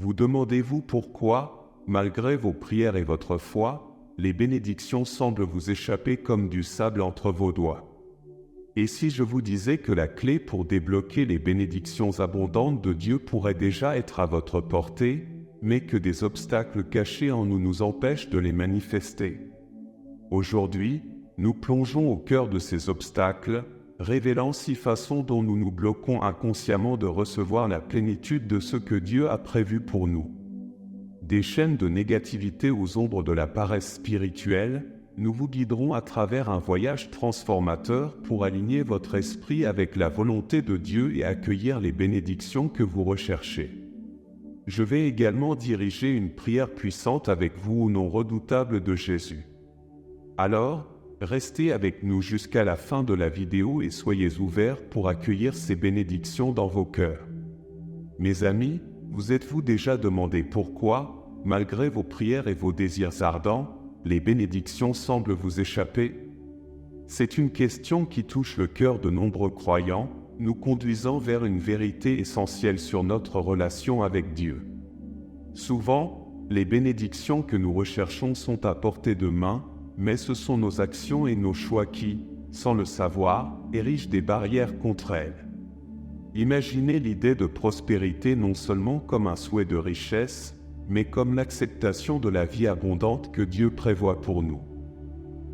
Vous demandez-vous pourquoi, malgré vos prières et votre foi, les bénédictions semblent vous échapper comme du sable entre vos doigts. Et si je vous disais que la clé pour débloquer les bénédictions abondantes de Dieu pourrait déjà être à votre portée, mais que des obstacles cachés en nous empêchent de les manifester? Aujourd'hui, nous plongeons au cœur de ces obstacles, révélant 6 façons dont nous nous bloquons inconsciemment de recevoir la plénitude de ce que Dieu a prévu pour nous. Des chaînes de négativité aux ombres de la paresse spirituelle, nous vous guiderons à travers un voyage transformateur pour aligner votre esprit avec la volonté de Dieu et accueillir les bénédictions que vous recherchez. Je vais également diriger une prière puissante avec vous au nom redoutable de Jésus. Alors, restez avec nous jusqu'à la fin de la vidéo et soyez ouverts pour accueillir ces bénédictions dans vos cœurs. Mes amis, vous êtes-vous déjà demandé pourquoi, malgré vos prières et vos désirs ardents, les bénédictions semblent vous échapper? C'est une question qui touche le cœur de nombreux croyants, nous conduisant vers une vérité essentielle sur notre relation avec Dieu. Souvent, les bénédictions que nous recherchons sont à portée de main, mais ce sont nos actions et nos choix qui, sans le savoir, érigent des barrières contre elles. Imaginez l'idée de prospérité non seulement comme un souhait de richesse, mais comme l'acceptation de la vie abondante que Dieu prévoit pour nous.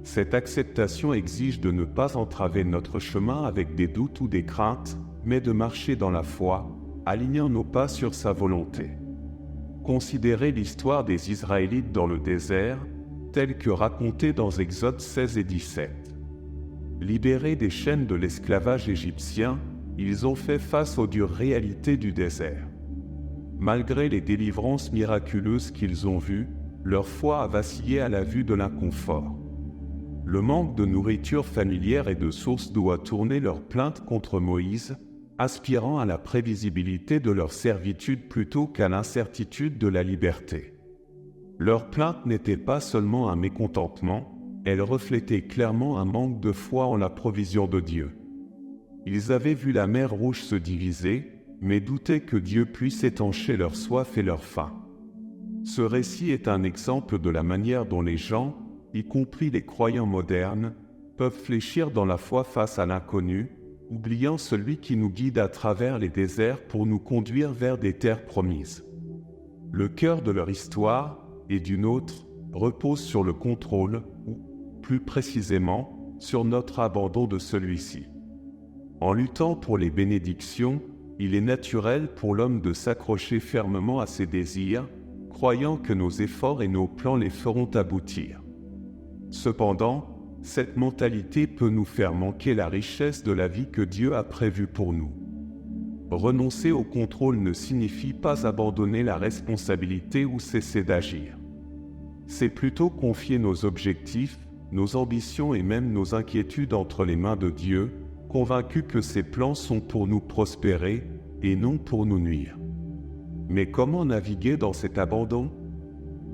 Cette acceptation exige de ne pas entraver notre chemin avec des doutes ou des craintes, mais de marcher dans la foi, alignant nos pas sur sa volonté. Considérez l'histoire des Israélites dans le désert, telle que racontée dans Exode 16 et 17. Libérés des chaînes de l'esclavage égyptien, ils ont fait face aux dures réalités du désert. Malgré les délivrances miraculeuses qu'ils ont vues, leur foi a vacillé à la vue de l'inconfort. Le manque de nourriture familière et de sources d'eau a tourné leur plainte contre Moïse, aspirant à la prévisibilité de leur servitude plutôt qu'à l'incertitude de la liberté. Leur plainte n'était pas seulement un mécontentement, elle reflétait clairement un manque de foi en la provision de Dieu. Ils avaient vu la mer Rouge se diviser, mais doutaient que Dieu puisse étancher leur soif et leur faim. Ce récit est un exemple de la manière dont les gens, y compris les croyants modernes, peuvent fléchir dans la foi face à l'inconnu, oubliant celui qui nous guide à travers les déserts pour nous conduire vers des terres promises. Le cœur de leur histoire, et d'une autre, repose sur le contrôle, ou, plus précisément, sur notre abandon de celui-ci. En luttant pour les bénédictions, il est naturel pour l'homme de s'accrocher fermement à ses désirs, croyant que nos efforts et nos plans les feront aboutir. Cependant, cette mentalité peut nous faire manquer la richesse de la vie que Dieu a prévue pour nous. Renoncer au contrôle ne signifie pas abandonner la responsabilité ou cesser d'agir. C'est plutôt confier nos objectifs, nos ambitions et même nos inquiétudes entre les mains de Dieu, convaincus que ses plans sont pour nous prospérer et non pour nous nuire. Mais comment naviguer dans cet abandon?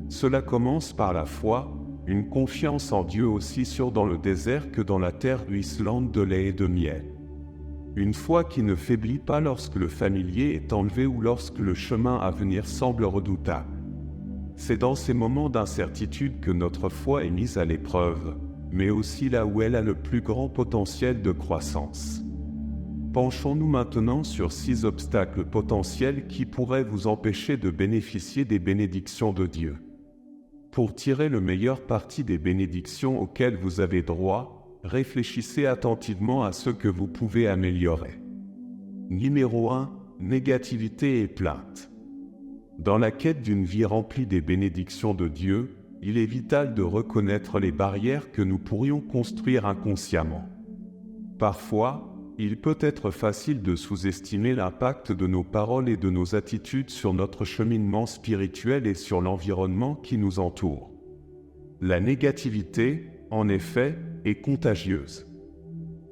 Cela commence par la foi, une confiance en Dieu aussi sûre dans le désert que dans la terre ruisselante de lait et de miel. Une foi qui ne faiblit pas lorsque le familier est enlevé ou lorsque le chemin à venir semble redoutable. C'est dans ces moments d'incertitude que notre foi est mise à l'épreuve, mais aussi là où elle a le plus grand potentiel de croissance. Penchons-nous maintenant sur 6 obstacles potentiels qui pourraient vous empêcher de bénéficier des bénédictions de Dieu. Pour tirer le meilleur parti des bénédictions auxquelles vous avez droit, réfléchissez attentivement à ce que vous pouvez améliorer. Numéro 1. Négativité et plainte. Dans la quête d'une vie remplie des bénédictions de Dieu, il est vital de reconnaître les barrières que nous pourrions construire inconsciemment. Parfois, il peut être facile de sous-estimer l'impact de nos paroles et de nos attitudes sur notre cheminement spirituel et sur l'environnement qui nous entoure. La négativité, en effet, est contagieuse.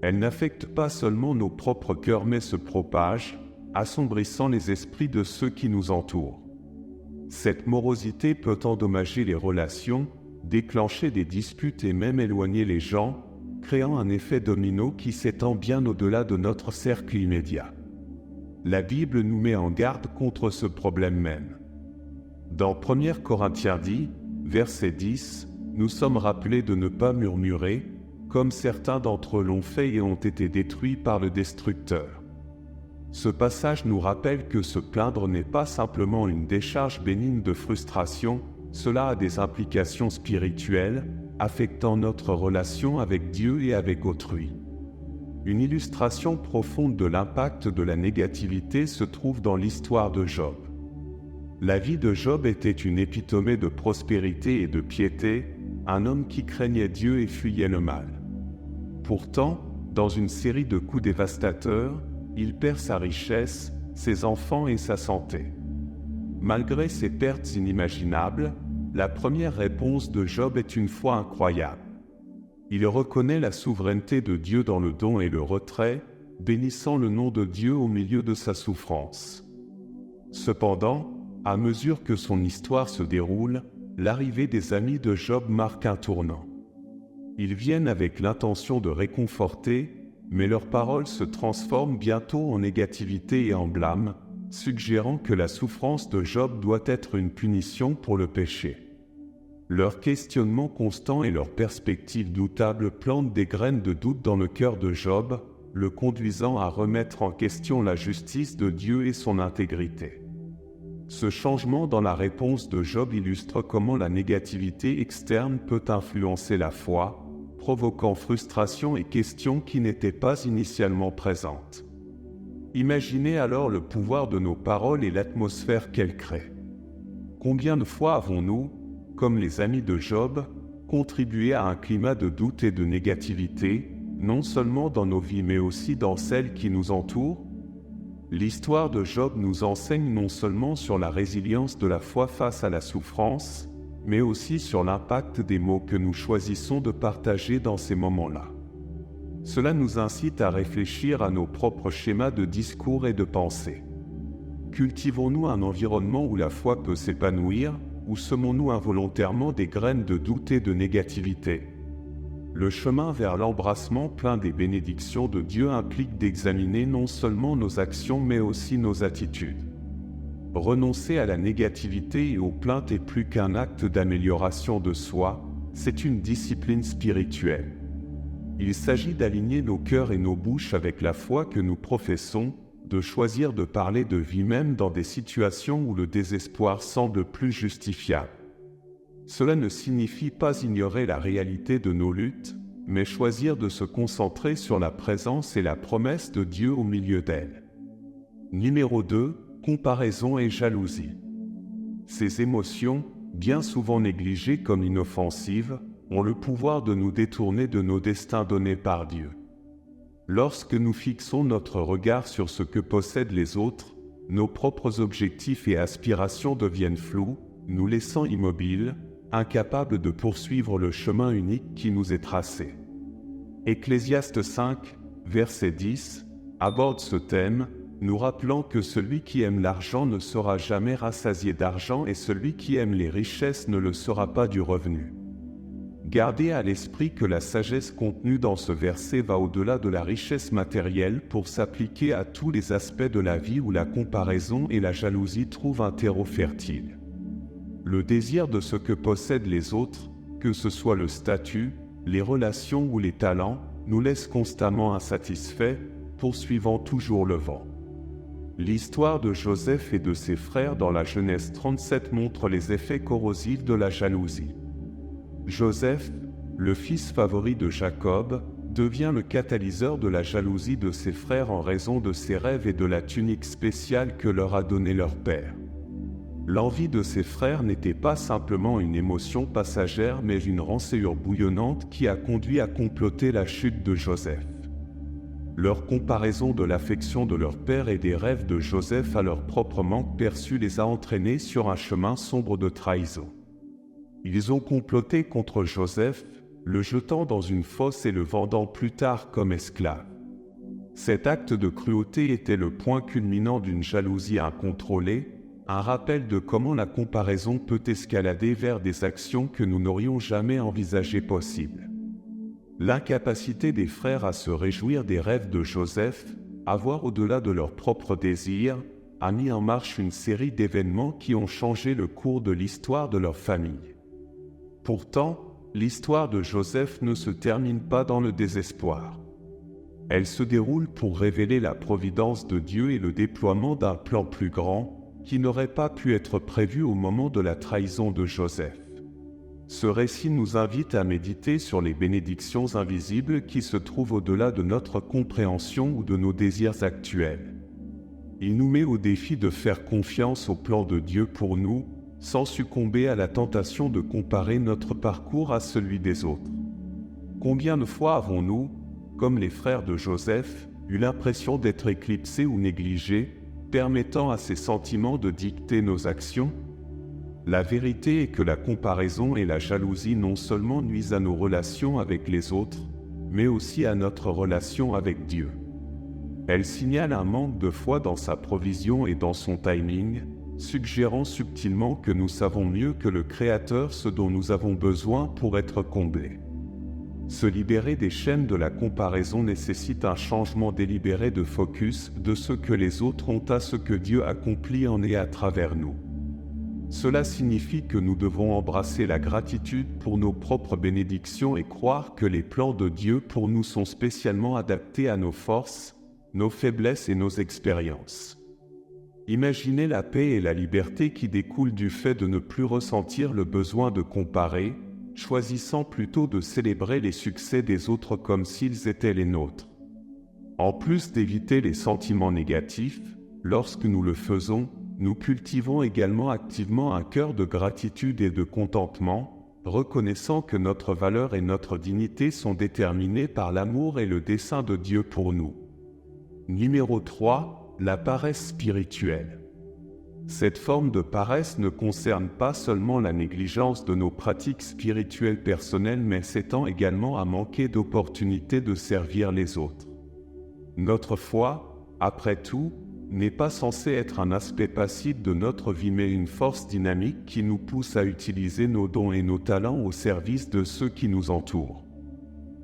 Elle n'affecte pas seulement nos propres cœurs mais se propage, assombrissant les esprits de ceux qui nous entourent. Cette morosité peut endommager les relations, déclencher des disputes et même éloigner les gens, créant un effet domino qui s'étend bien au-delà de notre cercle immédiat. La Bible nous met en garde contre ce problème même. Dans 1 Corinthiens 10, verset 10, nous sommes rappelés de ne pas murmurer, comme certains d'entre eux l'ont fait et ont été détruits par le destructeur. Ce passage nous rappelle que se plaindre n'est pas simplement une décharge bénigne de frustration, cela a des implications spirituelles, affectant notre relation avec Dieu et avec autrui. Une illustration profonde de l'impact de la négativité se trouve dans l'histoire de Job. La vie de Job était une épitomée de prospérité et de piété, un homme qui craignait Dieu et fuyait le mal. Pourtant, dans une série de coups dévastateurs, il perd sa richesse, ses enfants et sa santé. Malgré ces pertes inimaginables, la première réponse de Job est une foi incroyable. Il reconnaît la souveraineté de Dieu dans le don et le retrait, bénissant le nom de Dieu au milieu de sa souffrance. Cependant, à mesure que son histoire se déroule, l'arrivée des amis de Job marque un tournant. Ils viennent avec l'intention de réconforter, mais leurs paroles se transforment bientôt en négativité et en blâme, suggérant que la souffrance de Job doit être une punition pour le péché. Leurs questionnements constants et leurs perspectives doutables plantent des graines de doute dans le cœur de Job, le conduisant à remettre en question la justice de Dieu et son intégrité. Ce changement dans la réponse de Job illustre comment la négativité externe peut influencer la foi, provoquant frustration et questions qui n'étaient pas initialement présentes. Imaginez alors le pouvoir de nos paroles et l'atmosphère qu'elles créent. Combien de fois avons-nous, comme les amis de Job, contribué à un climat de doute et de négativité, non seulement dans nos vies mais aussi dans celles qui nous entourent? L'histoire de Job nous enseigne non seulement sur la résilience de la foi face à la souffrance, mais aussi sur l'impact des mots que nous choisissons de partager dans ces moments-là. Cela nous incite à réfléchir à nos propres schémas de discours et de pensée. Cultivons-nous un environnement où la foi peut s'épanouir, ou semons-nous involontairement des graines de doute et de négativité? Le chemin vers l'embrassement plein des bénédictions de Dieu implique d'examiner non seulement nos actions mais aussi nos attitudes. Renoncer à la négativité et aux plaintes est plus qu'un acte d'amélioration de soi, c'est une discipline spirituelle. Il s'agit d'aligner nos cœurs et nos bouches avec la foi que nous professons, de choisir de parler de vie même dans des situations où le désespoir semble plus justifiable. Cela ne signifie pas ignorer la réalité de nos luttes, mais choisir de se concentrer sur la présence et la promesse de Dieu au milieu d'elles. Numéro 2, comparaison et jalousie. Ces émotions, bien souvent négligées comme inoffensives, ont le pouvoir de nous détourner de nos destins donnés par Dieu. Lorsque nous fixons notre regard sur ce que possèdent les autres, nos propres objectifs et aspirations deviennent flous, nous laissant immobiles, incapables de poursuivre le chemin unique qui nous est tracé. Ecclésiaste 5, verset 10, aborde ce thème, nous rappelant que celui qui aime l'argent ne sera jamais rassasié d'argent et celui qui aime les richesses ne le sera pas du revenu. Gardez à l'esprit que la sagesse contenue dans ce verset va au-delà de la richesse matérielle pour s'appliquer à tous les aspects de la vie où la comparaison et la jalousie trouvent un terreau fertile. Le désir de ce que possèdent les autres, que ce soit le statut, les relations ou les talents, nous laisse constamment insatisfaits, poursuivant toujours le vent. L'histoire de Joseph et de ses frères dans la Genèse 37 montre les effets corrosifs de la jalousie. Joseph, le fils favori de Jacob, devient le catalyseur de la jalousie de ses frères en raison de ses rêves et de la tunique spéciale que leur a donnée leur père. L'envie de ses frères n'était pas simplement une émotion passagère mais une rançure bouillonnante qui a conduit à comploter la chute de Joseph. Leur comparaison de l'affection de leur père et des rêves de Joseph à leur propre manque perçu les a entraînés sur un chemin sombre de trahison. Ils ont comploté contre Joseph, le jetant dans une fosse et le vendant plus tard comme esclave. Cet acte de cruauté était le point culminant d'une jalousie incontrôlée, un rappel de comment la comparaison peut escalader vers des actions que nous n'aurions jamais envisagées possibles. L'incapacité des frères à se réjouir des rêves de Joseph, à voir au-delà de leurs propres désirs, a mis en marche une série d'événements qui ont changé le cours de l'histoire de leur famille. Pourtant, l'histoire de Joseph ne se termine pas dans le désespoir. Elle se déroule pour révéler la providence de Dieu et le déploiement d'un plan plus grand qui n'aurait pas pu être prévu au moment de la trahison de Joseph. Ce récit nous invite à méditer sur les bénédictions invisibles qui se trouvent au-delà de notre compréhension ou de nos désirs actuels. Il nous met au défi de faire confiance au plan de Dieu pour nous, sans succomber à la tentation de comparer notre parcours à celui des autres. Combien de fois avons-nous, comme les frères de Joseph, eu l'impression d'être éclipsés ou négligés, permettant à ces sentiments de dicter nos actions? La vérité est que la comparaison et la jalousie non seulement nuisent à nos relations avec les autres, mais aussi à notre relation avec Dieu. Elles signalent un manque de foi dans sa provision et dans son timing, suggérant subtilement que nous savons mieux que le Créateur ce dont nous avons besoin pour être comblés. Se libérer des chaînes de la comparaison nécessite un changement délibéré de focus de ce que les autres ont à ce que Dieu accomplit en et à travers nous. Cela signifie que nous devons embrasser la gratitude pour nos propres bénédictions et croire que les plans de Dieu pour nous sont spécialement adaptés à nos forces, nos faiblesses et nos expériences. Imaginez la paix et la liberté qui découlent du fait de ne plus ressentir le besoin de comparer, choisissant plutôt de célébrer les succès des autres comme s'ils étaient les nôtres. En plus d'éviter les sentiments négatifs, lorsque nous le faisons, nous cultivons également activement un cœur de gratitude et de contentement, reconnaissant que notre valeur et notre dignité sont déterminées par l'amour et le dessein de Dieu pour nous. Numéro 3, la paresse spirituelle. Cette forme de paresse ne concerne pas seulement la négligence de nos pratiques spirituelles personnelles, mais s'étend également à manquer d'opportunités de servir les autres. Notre foi, après tout, n'est pas censée être un aspect passif de notre vie mais une force dynamique qui nous pousse à utiliser nos dons et nos talents au service de ceux qui nous entourent.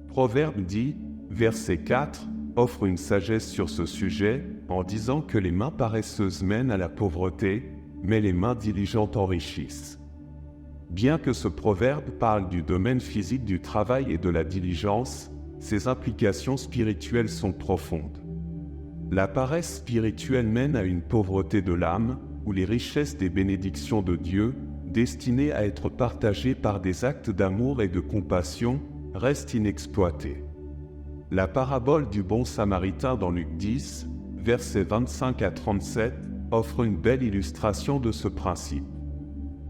Proverbe dit, verset 4, offre une sagesse sur ce sujet en disant que les mains paresseuses mènent à la pauvreté, mais les mains diligentes enrichissent. Bien que ce proverbe parle du domaine physique du travail et de la diligence, ses implications spirituelles sont profondes. La paresse spirituelle mène à une pauvreté de l'âme, où les richesses des bénédictions de Dieu, destinées à être partagées par des actes d'amour et de compassion, restent inexploitées. La parabole du bon Samaritain dans Luc 10, versets 25 à 37, offre une belle illustration de ce principe.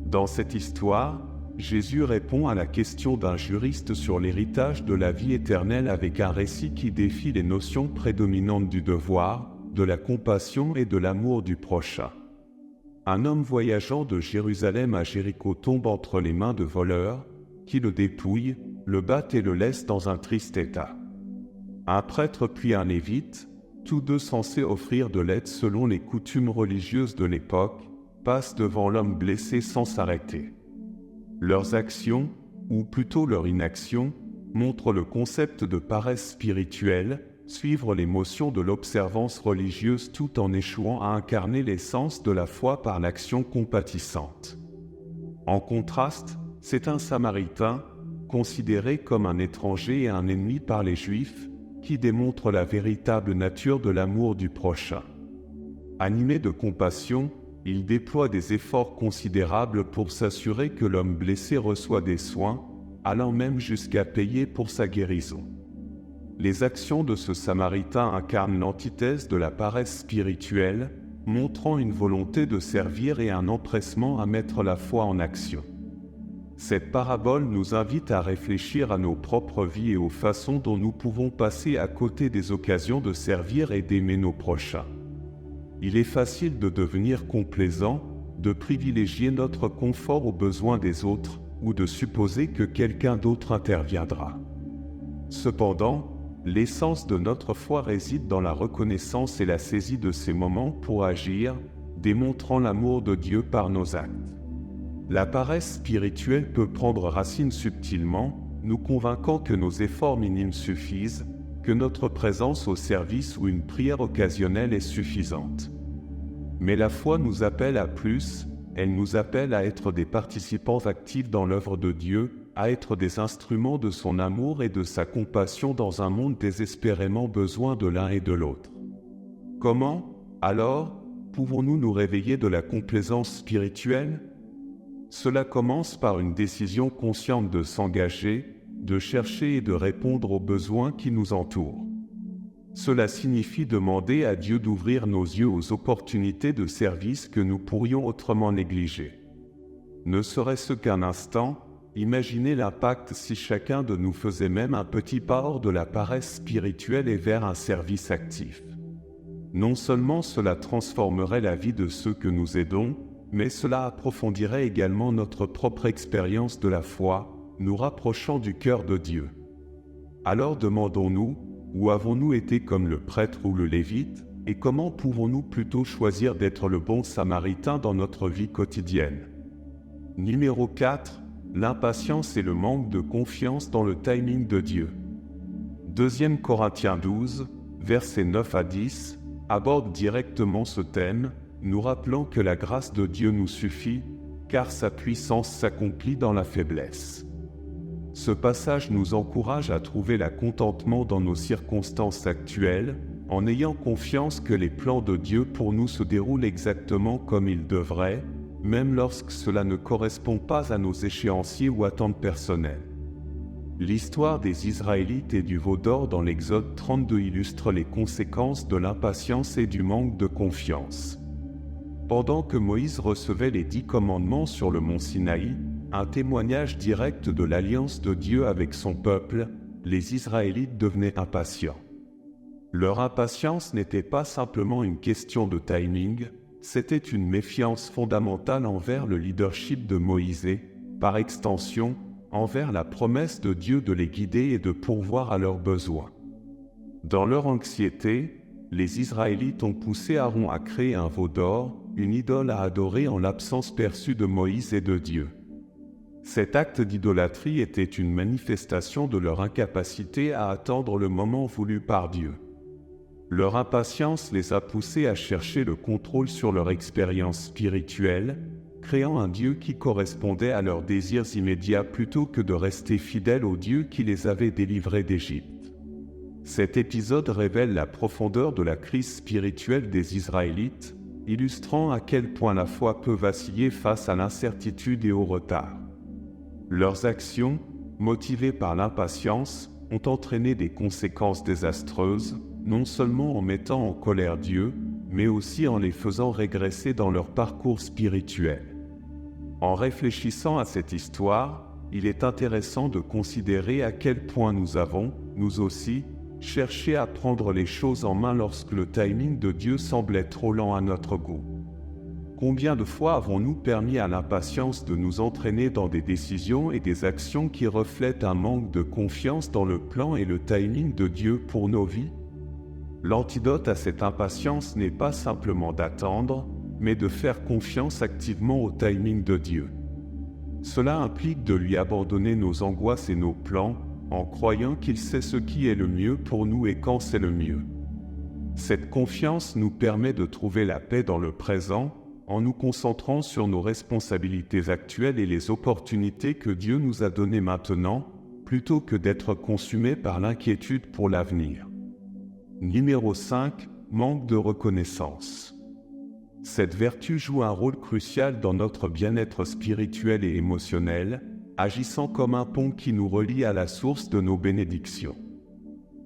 Dans cette histoire, Jésus répond à la question d'un juriste sur l'héritage de la vie éternelle avec un récit qui défie les notions prédominantes du devoir, de la compassion et de l'amour du prochain. Un homme voyageant de Jérusalem à Jéricho tombe entre les mains de voleurs, qui le dépouillent, le battent et le laissent dans un triste état. Un prêtre puis un lévite, tous deux censés offrir de l'aide selon les coutumes religieuses de l'époque, passent devant l'homme blessé sans s'arrêter. Leurs actions, ou plutôt leur inaction, montrent le concept de paresse spirituelle, suivre l'émotion de l'observance religieuse tout en échouant à incarner l'essence de la foi par l'action compatissante. En contraste, c'est un Samaritain, considéré comme un étranger et un ennemi par les Juifs, qui démontre la véritable nature de l'amour du prochain. Animé de compassion, il déploie des efforts considérables pour s'assurer que l'homme blessé reçoit des soins, allant même jusqu'à payer pour sa guérison. Les actions de ce Samaritain incarnent l'antithèse de la paresse spirituelle, montrant une volonté de servir et un empressement à mettre la foi en action. Cette parabole nous invite à réfléchir à nos propres vies et aux façons dont nous pouvons passer à côté des occasions de servir et d'aimer nos prochains. Il est facile de devenir complaisant, de privilégier notre confort aux besoins des autres ou de supposer que quelqu'un d'autre interviendra. Cependant, l'essence de notre foi réside dans la reconnaissance et la saisie de ces moments pour agir, démontrant l'amour de Dieu par nos actes. La paresse spirituelle peut prendre racine subtilement, nous convainquant que nos efforts minimes suffisent, que notre présence au service ou une prière occasionnelle est suffisante. Mais la foi nous appelle à plus, elle nous appelle à être des participants actifs dans l'œuvre de Dieu, à être des instruments de son amour et de sa compassion dans un monde désespérément besoin de l'un et de l'autre. Comment, alors, pouvons-nous nous réveiller de la complaisance spirituelle? Cela commence par une décision consciente de s'engager, de chercher et de répondre aux besoins qui nous entourent. Cela signifie demander à Dieu d'ouvrir nos yeux aux opportunités de service que nous pourrions autrement négliger. Ne serait-ce qu'un instant, imaginez l'impact si chacun de nous faisait même un petit pas hors de la paresse spirituelle et vers un service actif. Non seulement cela transformerait la vie de ceux que nous aidons, mais cela approfondirait également notre propre expérience de la foi, nous rapprochant du cœur de Dieu. Alors demandons-nous, où avons-nous été comme le prêtre ou le lévite, et comment pouvons-nous plutôt choisir d'être le bon samaritain dans notre vie quotidienne? Numéro 4. L'impatience et le manque de confiance dans le timing de Dieu. 2 Corinthiens 12, versets 9 à 10, aborde directement ce thème, nous rappelant que la grâce de Dieu nous suffit, car sa puissance s'accomplit dans la faiblesse. Ce passage nous encourage à trouver le contentement dans nos circonstances actuelles, en ayant confiance que les plans de Dieu pour nous se déroulent exactement comme ils devraient, même lorsque cela ne correspond pas à nos échéanciers ou attentes personnelles. L'histoire des Israélites et du veau d'or dans l'Exode 32 illustre les conséquences de l'impatience et du manque de confiance. Pendant que Moïse recevait les 10 commandements sur le mont Sinaï, un témoignage direct de l'alliance de Dieu avec son peuple, les Israélites devenaient impatients. Leur impatience n'était pas simplement une question de timing, c'était une méfiance fondamentale envers le leadership de Moïse et, par extension, envers la promesse de Dieu de les guider et de pourvoir à leurs besoins. Dans leur anxiété, les Israélites ont poussé Aaron à créer un veau d'or, une idole à adorer en l'absence perçue de Moïse et de Dieu. Cet acte d'idolâtrie était une manifestation de leur incapacité à attendre le moment voulu par Dieu. Leur impatience les a poussés à chercher le contrôle sur leur expérience spirituelle, créant un Dieu qui correspondait à leurs désirs immédiats plutôt que de rester fidèles au Dieu qui les avait délivrés d'Égypte. Cet épisode révèle la profondeur de la crise spirituelle des Israélites, illustrant à quel point la foi peut vaciller face à l'incertitude et au retard. Leurs actions, motivées par l'impatience, ont entraîné des conséquences désastreuses, non seulement en mettant en colère Dieu, mais aussi en les faisant régresser dans leur parcours spirituel. En réfléchissant à cette histoire, il est intéressant de considérer à quel point nous avons, nous aussi, cherché à prendre les choses en main lorsque le timing de Dieu semblait trop lent à notre goût. Combien de fois avons-nous permis à l'impatience de nous entraîner dans des décisions et des actions qui reflètent un manque de confiance dans le plan et le timing de Dieu pour nos vies? L'antidote à cette impatience n'est pas simplement d'attendre, mais de faire confiance activement au timing de Dieu. Cela implique de lui abandonner nos angoisses et nos plans, en croyant qu'il sait ce qui est le mieux pour nous et quand c'est le mieux. Cette confiance nous permet de trouver la paix dans le présent, en nous concentrant sur nos responsabilités actuelles et les opportunités que Dieu nous a données maintenant, plutôt que d'être consumés par l'inquiétude pour l'avenir. Numéro 5. Manque de reconnaissance. Cette vertu joue un rôle crucial dans notre bien-être spirituel et émotionnel, agissant comme un pont qui nous relie à la source de nos bénédictions.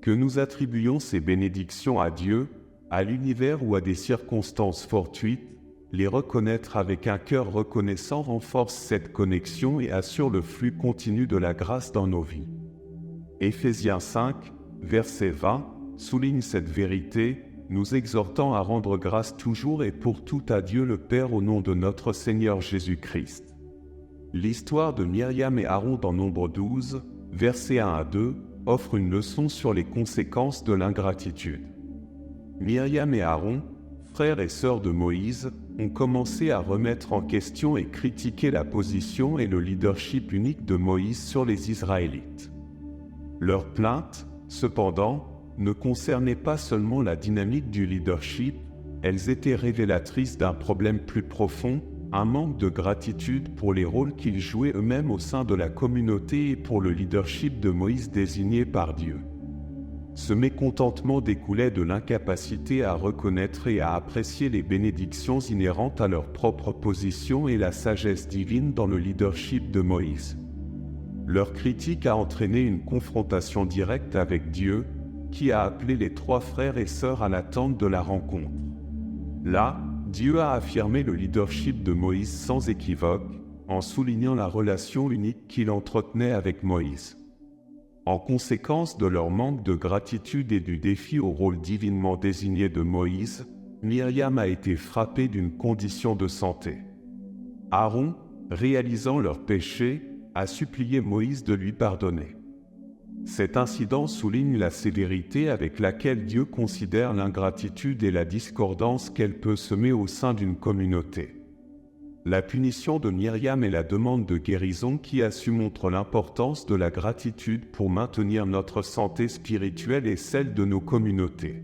Que nous attribuions ces bénédictions à Dieu, à l'univers ou à des circonstances fortuites, les reconnaître avec un cœur reconnaissant renforce cette connexion et assure le flux continu de la grâce dans nos vies. Éphésiens 5, verset 20, souligne cette vérité, nous exhortant à rendre grâce toujours et pour tout à Dieu le Père au nom de notre Seigneur Jésus-Christ. L'histoire de Myriam et Aaron dans Nombre 12, versets 1 à 2, offre une leçon sur les conséquences de l'ingratitude. Myriam et Aaron, frères et sœurs de Moïse, ont commencé à remettre en question et critiquer la position et le leadership unique de Moïse sur les Israélites. Leur plainte, cependant, ne concernait pas seulement la dynamique du leadership, elles étaient révélatrices d'un problème plus profond, un manque de gratitude pour les rôles qu'ils jouaient eux-mêmes au sein de la communauté et pour le leadership de Moïse désigné par Dieu. Ce mécontentement découlait de l'incapacité à reconnaître et à apprécier les bénédictions inhérentes à leur propre position et la sagesse divine dans le leadership de Moïse. Leur critique a entraîné une confrontation directe avec Dieu, qui a appelé les 3 frères et sœurs à l'attente de la rencontre. Là, Dieu a affirmé le leadership de Moïse sans équivoque, en soulignant la relation unique qu'il entretenait avec Moïse. En conséquence de leur manque de gratitude et du défi au rôle divinement désigné de Moïse, Myriam a été frappée d'une condition de santé. Aaron, réalisant leur péché, a supplié Moïse de lui pardonner. Cet incident souligne la sévérité avec laquelle Dieu considère l'ingratitude et la discordance qu'elle peut semer au sein d'une communauté. La punition de Myriam et la demande de guérison qui a su montre l'importance de la gratitude pour maintenir notre santé spirituelle et celle de nos communautés.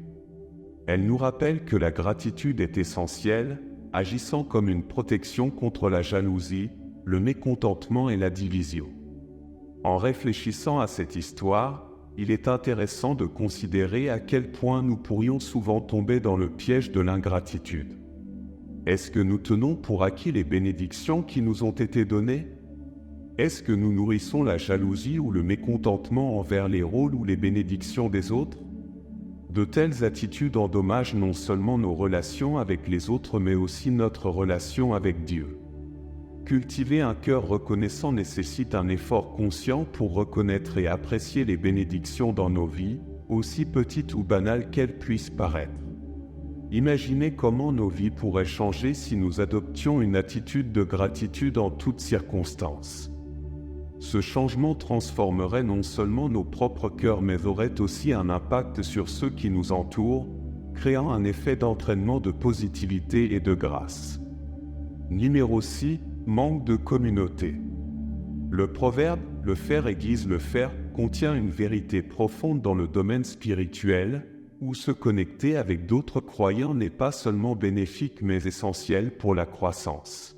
Elle nous rappelle que la gratitude est essentielle, agissant comme une protection contre la jalousie, le mécontentement et la division. En réfléchissant à cette histoire, il est intéressant de considérer à quel point nous pourrions souvent tomber dans le piège de l'ingratitude. Est-ce que nous tenons pour acquis les bénédictions qui nous ont été données? Est-ce que nous nourrissons la jalousie ou le mécontentement envers les rôles ou les bénédictions des autres? De telles attitudes endommagent non seulement nos relations avec les autres mais aussi notre relation avec Dieu. Cultiver un cœur reconnaissant nécessite un effort conscient pour reconnaître et apprécier les bénédictions dans nos vies, aussi petites ou banales qu'elles puissent paraître. Imaginez comment nos vies pourraient changer si nous adoptions une attitude de gratitude en toutes circonstances. Ce changement transformerait non seulement nos propres cœurs mais aurait aussi un impact sur ceux qui nous entourent, créant un effet d'entraînement de positivité et de grâce. Numéro 6, manque de communauté. Le proverbe « le faire aiguise le fer » contient une vérité profonde dans le domaine spirituel, où se connecter avec d'autres croyants n'est pas seulement bénéfique mais essentiel pour la croissance.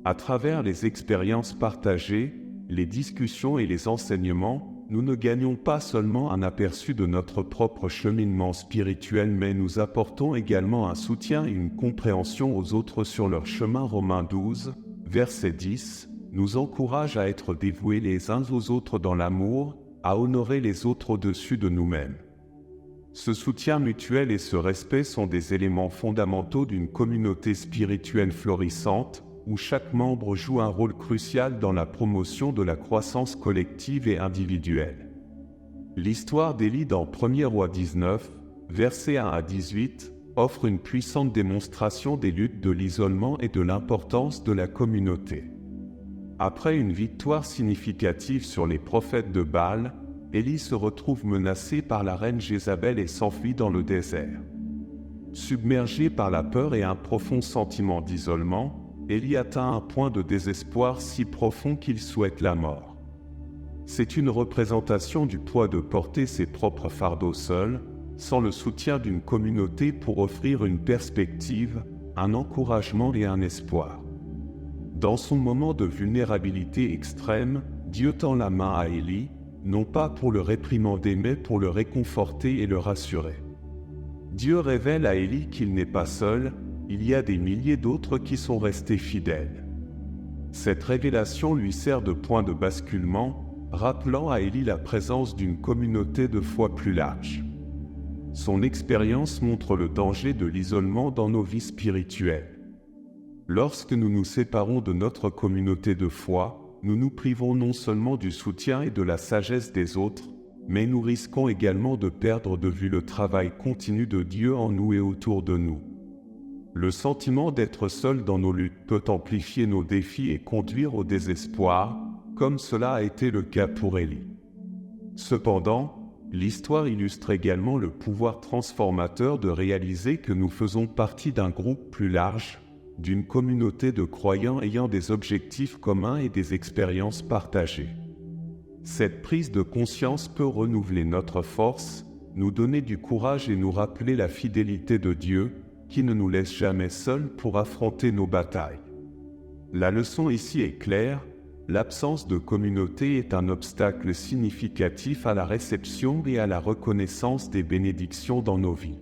À travers les expériences partagées, les discussions et les enseignements, nous ne gagnons pas seulement un aperçu de notre propre cheminement spirituel mais nous apportons également un soutien et une compréhension aux autres sur leur chemin. Romains 12, verset 10, nous encourage à être dévoués les uns aux autres dans l'amour, à honorer les autres au-dessus de nous-mêmes. Ce soutien mutuel et ce respect sont des éléments fondamentaux d'une communauté spirituelle florissante, où chaque membre joue un rôle crucial dans la promotion de la croissance collective et individuelle. L'histoire d'Élie dans 1er Rois 19, versets 1 à 18, offre une puissante démonstration des luttes de l'isolement et de l'importance de la communauté. Après une victoire significative sur les prophètes de Baal, Élie se retrouve menacé par la reine Jézabel et s'enfuit dans le désert. Submergé par la peur et un profond sentiment d'isolement, Élie atteint un point de désespoir si profond qu'il souhaite la mort. C'est une représentation du poids de porter ses propres fardeaux seul, sans le soutien d'une communauté pour offrir une perspective, un encouragement et un espoir. Dans son moment de vulnérabilité extrême, Dieu tend la main à Élie, non pas pour le réprimander mais pour le réconforter et le rassurer. Dieu révèle à Élie qu'il n'est pas seul, il y a des milliers d'autres qui sont restés fidèles. Cette révélation lui sert de point de basculement, rappelant à Élie la présence d'une communauté de foi plus large. Son expérience montre le danger de l'isolement dans nos vies spirituelles. Lorsque nous nous séparons de notre communauté de foi, nous nous privons non seulement du soutien et de la sagesse des autres, mais nous risquons également de perdre de vue le travail continu de Dieu en nous et autour de nous. Le sentiment d'être seul dans nos luttes peut amplifier nos défis et conduire au désespoir, comme cela a été le cas pour Élie. Cependant, l'histoire illustre également le pouvoir transformateur de réaliser que nous faisons partie d'un groupe plus large, d'une communauté de croyants ayant des objectifs communs et des expériences partagées. Cette prise de conscience peut renouveler notre force, nous donner du courage et nous rappeler la fidélité de Dieu, qui ne nous laisse jamais seuls pour affronter nos batailles. La leçon ici est claire, l'absence de communauté est un obstacle significatif à la réception et à la reconnaissance des bénédictions dans nos vies.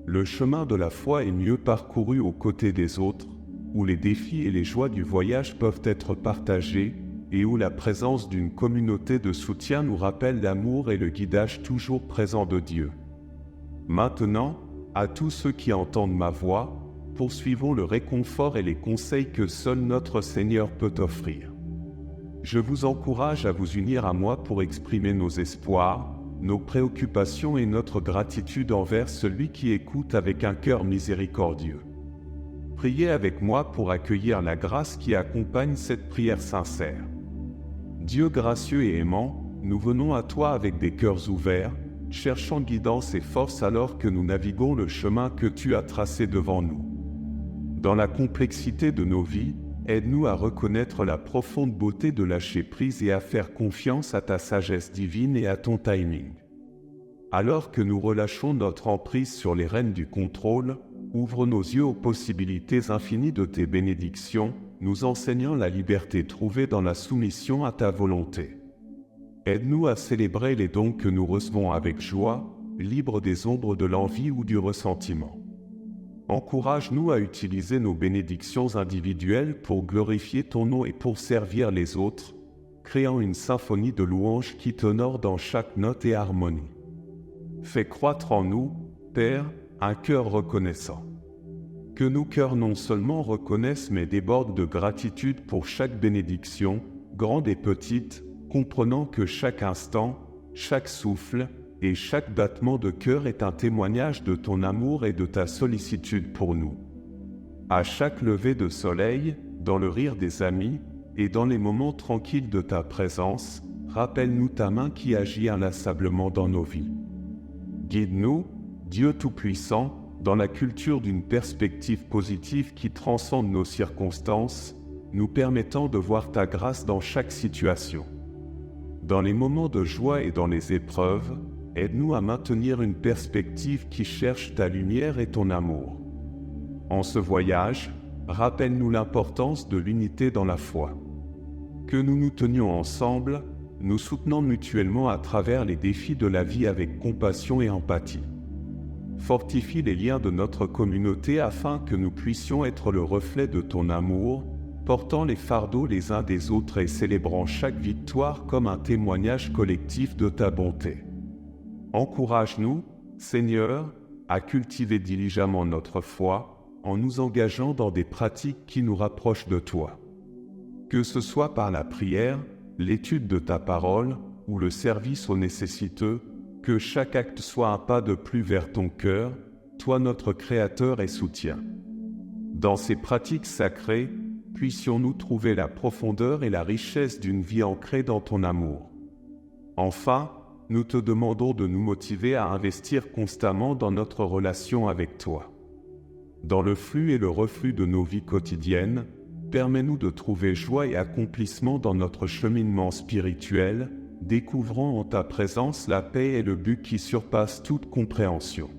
Le chemin de la foi est mieux parcouru aux côtés des autres, où les défis et les joies du voyage peuvent être partagés, et où la présence d'une communauté de soutien nous rappelle l'amour et le guidage toujours présent de Dieu. Maintenant, à tous ceux qui entendent ma voix, poursuivons le réconfort et les conseils que seul notre Seigneur peut offrir. Je vous encourage à vous unir à moi pour exprimer nos espoirs, nos préoccupations et notre gratitude envers celui qui écoute avec un cœur miséricordieux. Priez avec moi pour accueillir la grâce qui accompagne cette prière sincère. Dieu gracieux et aimant, nous venons à toi avec des cœurs ouverts, cherchant guidance et force alors que nous naviguons le chemin que tu as tracé devant nous. Dans la complexité de nos vies, aide-nous à reconnaître la profonde beauté de lâcher prise et à faire confiance à ta sagesse divine et à ton timing. Alors que nous relâchons notre emprise sur les rênes du contrôle, ouvre nos yeux aux possibilités infinies de tes bénédictions, nous enseignant la liberté trouvée dans la soumission à ta volonté. Aide-nous à célébrer les dons que nous recevons avec joie, libres des ombres de l'envie ou du ressentiment. Encourage-nous à utiliser nos bénédictions individuelles pour glorifier ton nom et pour servir les autres, créant une symphonie de louanges qui t'honore dans chaque note et harmonie. Fais croître en nous, Père, un cœur reconnaissant. Que nos cœurs non seulement reconnaissent mais débordent de gratitude pour chaque bénédiction, grande et petite, comprenant que chaque instant, chaque souffle et chaque battement de cœur est un témoignage de ton amour et de ta sollicitude pour nous. À chaque lever de soleil, dans le rire des amis et dans les moments tranquilles de ta présence, rappelle-nous ta main qui agit inlassablement dans nos vies. Guide-nous, Dieu Tout-Puissant, dans la culture d'une perspective positive qui transcende nos circonstances, nous permettant de voir ta grâce dans chaque situation. Dans les moments de joie et dans les épreuves, aide-nous à maintenir une perspective qui cherche ta lumière et ton amour. En ce voyage, rappelle-nous l'importance de l'unité dans la foi. Que nous nous tenions ensemble, nous soutenant mutuellement à travers les défis de la vie avec compassion et empathie. Fortifie les liens de notre communauté afin que nous puissions être le reflet de ton amour, portant les fardeaux les uns des autres et célébrant chaque victoire comme un témoignage collectif de ta bonté. Encourage-nous, Seigneur, à cultiver diligemment notre foi, en nous engageant dans des pratiques qui nous rapprochent de toi. Que ce soit par la prière, l'étude de ta parole ou le service aux nécessiteux, que chaque acte soit un pas de plus vers ton cœur, toi notre Créateur et soutien. Dans ces pratiques sacrées, puissions-nous trouver la profondeur et la richesse d'une vie ancrée dans ton amour. Enfin, nous te demandons de nous motiver à investir constamment dans notre relation avec toi. Dans le flux et le reflux de nos vies quotidiennes, permets-nous de trouver joie et accomplissement dans notre cheminement spirituel, découvrant en ta présence la paix et le but qui surpassent toute compréhension.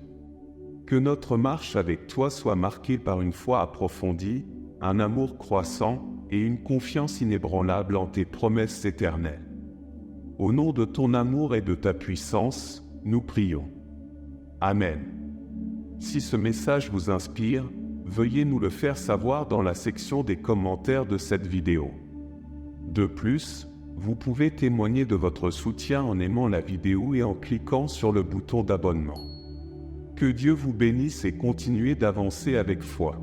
Que notre marche avec toi soit marquée par une foi approfondie, un amour croissant et une confiance inébranlable en tes promesses éternelles. Au nom de ton amour et de ta puissance, nous prions. Amen. Si ce message vous inspire, veuillez nous le faire savoir dans la section des commentaires de cette vidéo. De plus, vous pouvez témoigner de votre soutien en aimant la vidéo et en cliquant sur le bouton d'abonnement. Que Dieu vous bénisse et continuez d'avancer avec foi.